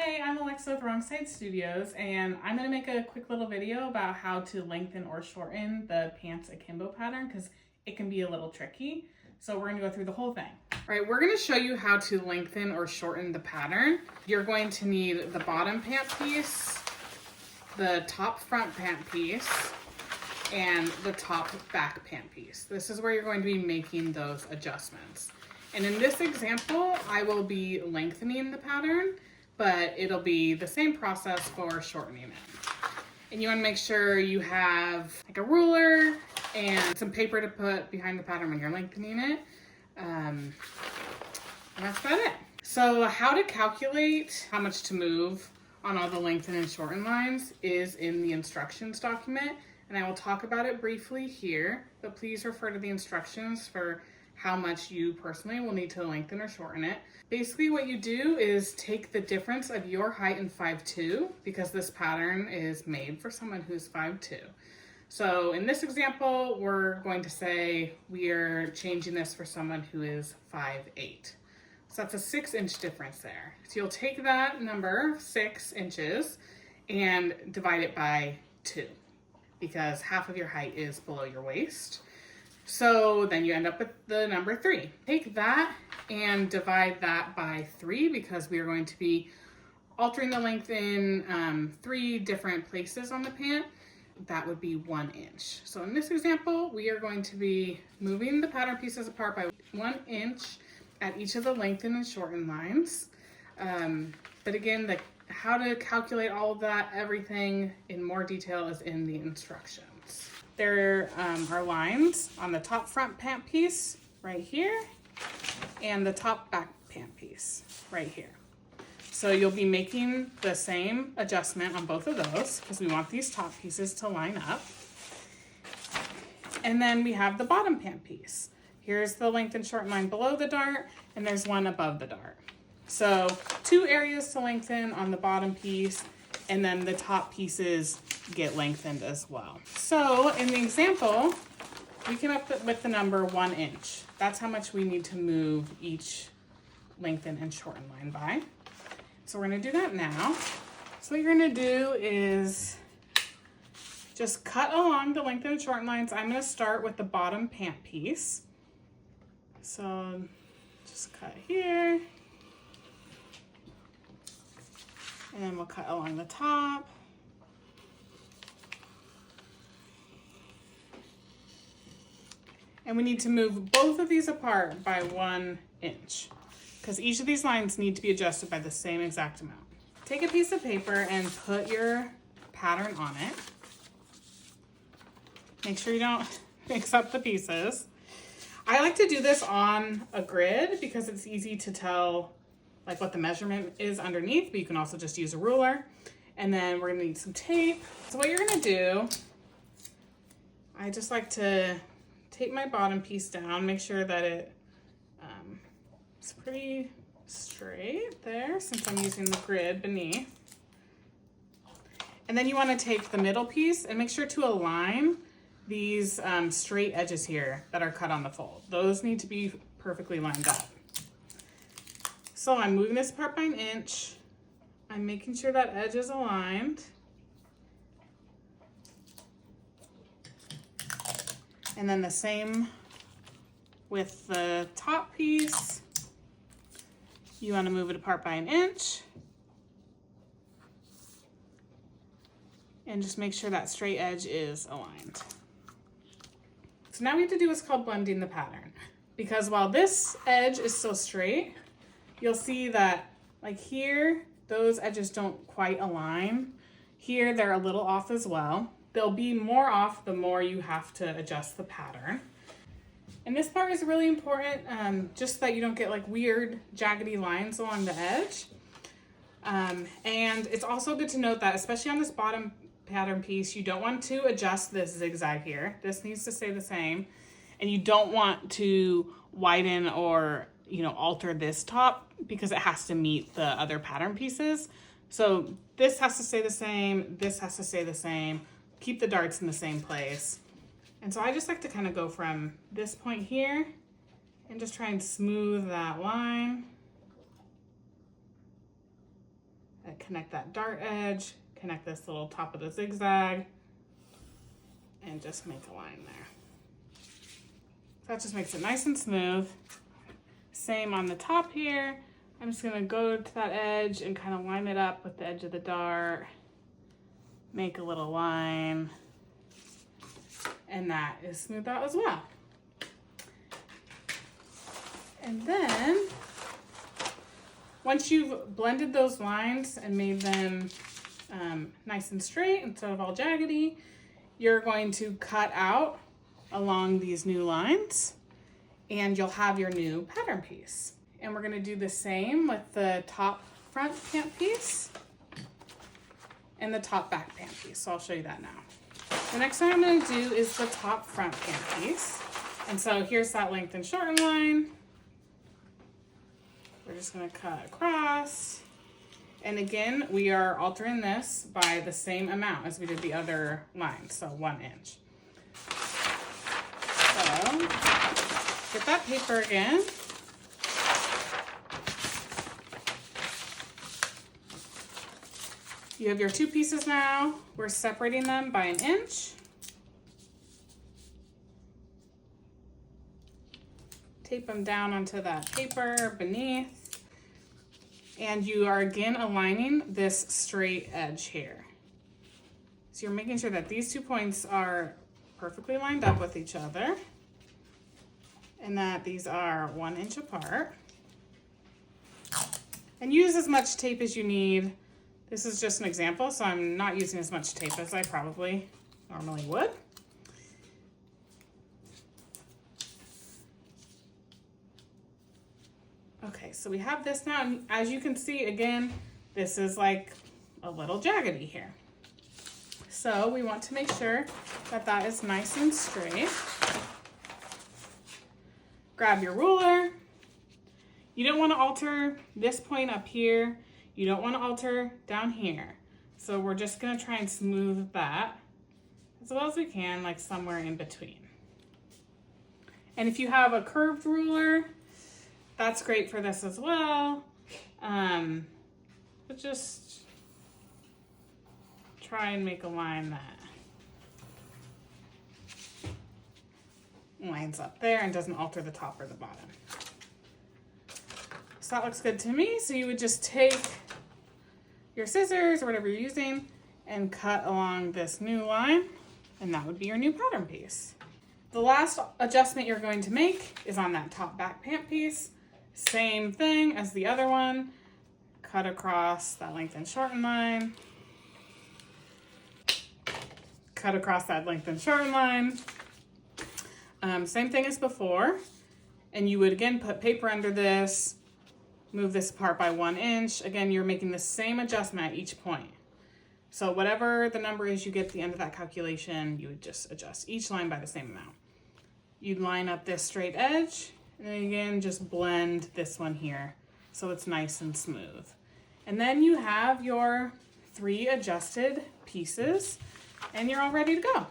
Hi, I'm Alexa with Wrong Side Studios, and I'm going to make a quick little video about how to lengthen or shorten the Pants Akimbo pattern because it can be a little tricky. So we're going to go through the whole thing. All right, we're going to show you how to lengthen or shorten the pattern. You're going to need the bottom pant piece, the top front pant piece, and the top back pant piece. This is where you're going to be making those adjustments. And in this example, I will be lengthening the pattern, but it'll be the same process for shortening it. And you want to make sure you have like a ruler and some paper to put behind the pattern when you're lengthening it. And that's about it. So how to calculate how much to move on all the lengthen and shorten lines is in the instructions document. And I will talk about it briefly here, but please refer to the instructions for how much you personally will need to lengthen or shorten it. Basically what you do is take the difference of your height and 5'2", because this pattern is made for someone who's 5'2". So in this example, we're going to say we are changing this for someone who is 5'8". So that's a 6-inch difference there. So you'll take that number, 6 inches, and divide it by 2, because half of your height is below your waist. So then you end up with the number 3. Take that and divide that by 3 because we are going to be altering the length in 3 different places on the pant. That would be 1 inch. So in this example, we are going to be moving the pattern pieces apart by 1 inch at each of the lengthen and shorten lines. But again, how to calculate all of that, everything in more detail is in the instructions. There are lines on the top front pant piece right here and the top back pant piece right here. So you'll be making the same adjustment on both of those because we want these top pieces to line up. And then we have the bottom pant piece. Here's the lengthen shorten line below the dart and there's one above the dart. So 2 areas to lengthen on the bottom piece, and then the top pieces get lengthened as well. So in the example, we came up with the number 1 inch. That's how much we need to move each lengthen and shorten line by. So we're gonna do that now. So what you're gonna do is just cut along the lengthen and shorten lines. I'm gonna start with the bottom pant piece. So just cut here. And then we'll cut along the top. And we need to move both of these apart by 1 inch because each of these lines need to be adjusted by the same exact amount. Take a piece of paper and put your pattern on it. Make sure you don't mix up the pieces. I like to do this on a grid because it's easy to tell like what the measurement is underneath, but you can also just use a ruler. And then we're gonna need some tape. So what you're gonna do, I just like to tape my bottom piece down, make sure that it's pretty straight there since I'm using the grid beneath. And then you wanna take the middle piece and make sure to align these straight edges here that are cut on the fold. Those need to be perfectly lined up. So I'm moving this apart by 1 inch. I'm making sure that edge is aligned. And then the same with the top piece. You want to move it apart by 1 inch. And just make sure that straight edge is aligned. So now we have to do what's called blending the pattern. Because while this edge is still straight, you'll see that like here, those edges don't quite align. Here, they're a little off as well. They'll be more off the more you have to adjust the pattern. And this part is really important, just so that you don't get like weird jaggedy lines along the edge. And it's also good to note that, especially on this bottom pattern piece, you don't want to adjust this zigzag here. This needs to stay the same. And you don't want to widen or alter this top because it has to meet the other pattern pieces. So this has to stay the same, this has to stay the same, keep the darts in the same place. And so I just like to kind of go from this point here and just try and smooth that line. That connect that dart edge, connect this little top of the zigzag, and just make a line there. That just makes it nice and smooth. Same on the top here. I'm just gonna go to that edge and kind of line it up with the edge of the dart, make a little line, and that is smoothed out as well. And then, once you've blended those lines and made them nice and straight instead of all jaggedy, you're going to cut out along these new lines and you'll have your new pattern piece. And we're gonna do the same with the top front pant piece and the top back pant piece. So I'll show you that now. The next thing I'm gonna do is the top front pant piece. And so here's that length and shorten line. We're just gonna cut across. And again, we are altering this by the same amount as we did the other line, so 1 inch. So, get that paper again. You have your 2 pieces now. We're separating them by 1 inch. Tape them down onto that paper beneath. And you are again aligning this straight edge here. So you're making sure that these 2 points are perfectly lined up with each other and that these are 1 inch apart. And use as much tape as you need. This is just an example, so I'm not using as much tape as I probably normally would. Okay, so we have this now, and as you can see, again, this is like a little jaggedy here. So we want to make sure that that is nice and straight. Grab your ruler. You don't want to alter this point up here. You don't want to alter down here. So we're just going to try and smooth that as well as we can, like somewhere in between. And if you have a curved ruler, that's great for this as well. But just try and make a line that lines up there and doesn't alter the top or the bottom. So that looks good to me. So you would just take your scissors or whatever you're using and cut along this new line, and that would be your new pattern piece. The last adjustment you're going to make is on that top back pant piece. Same thing as the other one. Cut across that length and shorten line. Cut across that length and shorten line. Same thing as before. And you would again put paper under this, move this apart by 1 inch. Again, you're making the same adjustment at each point. So whatever the number is you get at the end of that calculation, you would just adjust each line by the same amount. You'd line up this straight edge, and then again, just blend this one here so it's nice and smooth. And then you have your 3 adjusted pieces, and you're all ready to go.